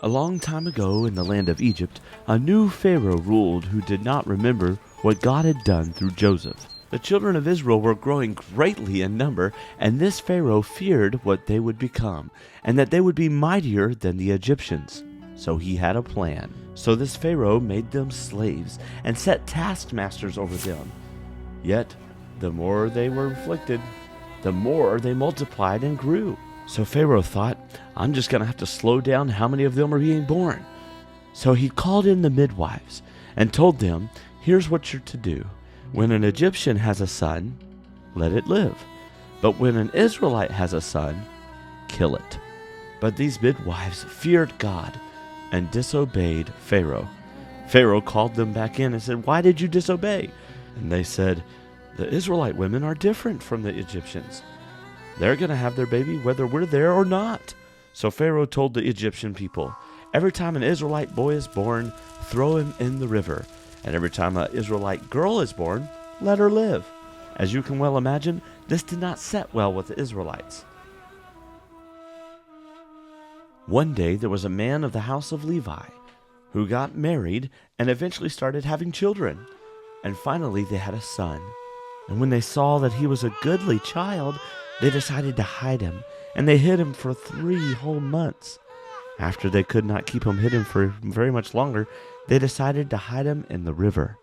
A long time ago in the land of Egypt, a new Pharaoh ruled who did not remember what God had done through Joseph. The children of Israel were growing greatly in number, and this Pharaoh feared what they would become, and that they would be mightier than the Egyptians. So he had a plan. So this Pharaoh made them slaves and set taskmasters over them. Yet, the more they were afflicted, the more they multiplied and grew. So Pharaoh thought, I'm just going to have to slow down how many of them are being born. So he called in the midwives and told them, here's what you're to do. When an Egyptian has a son, let it live. But when an Israelite has a son, kill it. But these midwives feared God and disobeyed Pharaoh. Pharaoh called them back in and said, why did you disobey? And they said, the Israelite women are different from the Egyptians. They're going to have their baby whether we're there or not. So Pharaoh told the Egyptian people, every time an Israelite boy is born, throw him in the river. And every time an Israelite girl is born, let her live. As you can well imagine, this did not set well with the Israelites. One day there was a man of the house of Levi who got married and eventually started having children. And finally they had a son. And when they saw that he was a goodly child, they decided to hide him, and they hid him for 3 whole months. After they could not keep him hidden for very much longer, they decided to hide him in the river.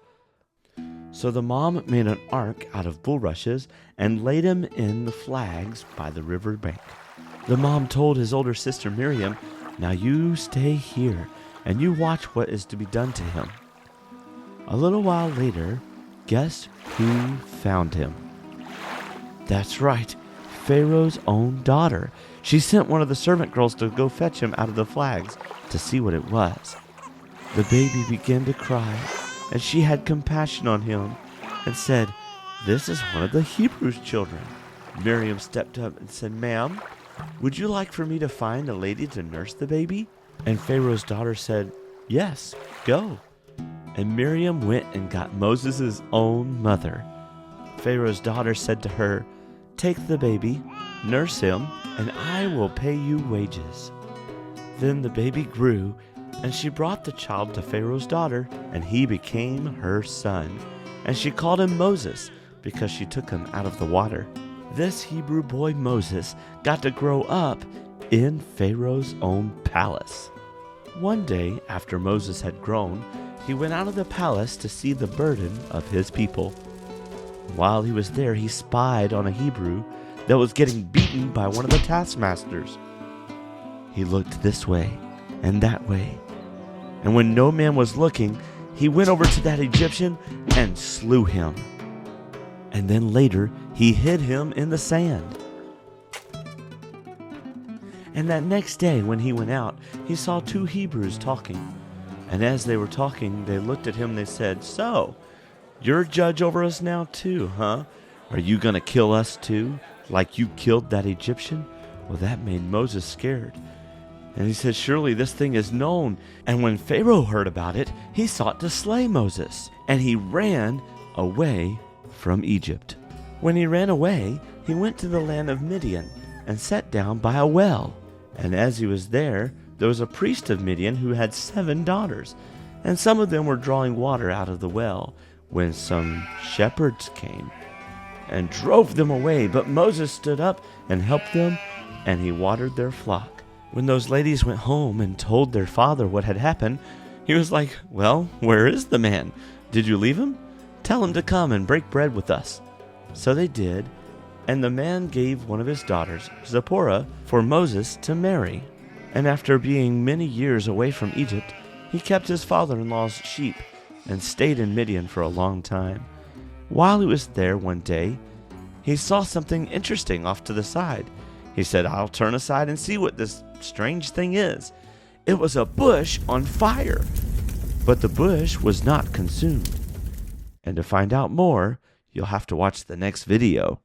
So the mom made an ark out of bulrushes and laid him in the flags by the river bank. The mom told his older sister Miriam, now you stay here, and you watch what is to be done to him. A little while later, guess who found him? That's right, Pharaoh's own daughter. She sent one of the servant girls to go fetch him out of the flags to see what it was. The baby began to cry, and she had compassion on him and said, this is one of the Hebrews' children. Miriam stepped up and said, ma'am, would you like for me to find a lady to nurse the baby? And Pharaoh's daughter said, yes, go. And Miriam went and got Moses' own mother. Pharaoh's daughter said to her, take the baby, nurse him, and I will pay you wages. Then the baby grew, and she brought the child to Pharaoh's daughter, and he became her son. And she called him Moses, because she took him out of the water. This Hebrew boy Moses got to grow up in Pharaoh's own palace. One day, after Moses had grown, he went out of the palace to see the burden of his people. While he was there, he spied on a Hebrew that was getting beaten by one of the taskmasters. He looked this way and that way, and when no man was looking, he went over to that Egyptian and slew him. And then later, he hid him in the sand. And that next day, when he went out, he saw 2 Hebrews talking. And as they were talking, they looked at him and they said, so, you're judge over us now too, huh? Are you going to kill us too, like you killed that Egyptian? Well, that made Moses scared. And he said, surely this thing is known. And when Pharaoh heard about it, he sought to slay Moses. And he ran away from Egypt. When he ran away, he went to the land of Midian and sat down by a well. And as he was there was a priest of Midian who had 7 daughters. And some of them were drawing water out of the well, when some shepherds came and drove them away. But Moses stood up and helped them, and he watered their flock. When those ladies went home and told their father what had happened, he was like, well, where is the man? Did you leave him? Tell him to come and break bread with us. So they did, and the man gave one of his daughters, Zipporah, for Moses to marry. And after being many years away from Egypt, he kept his father-in-law's sheep and stayed in Midian for a long time. While he was there one day, he saw something interesting off to the side. He said, I'll turn aside and see what this strange thing is. It was a bush on fire, but the bush was not consumed. And to find out more, you'll have to watch the next video.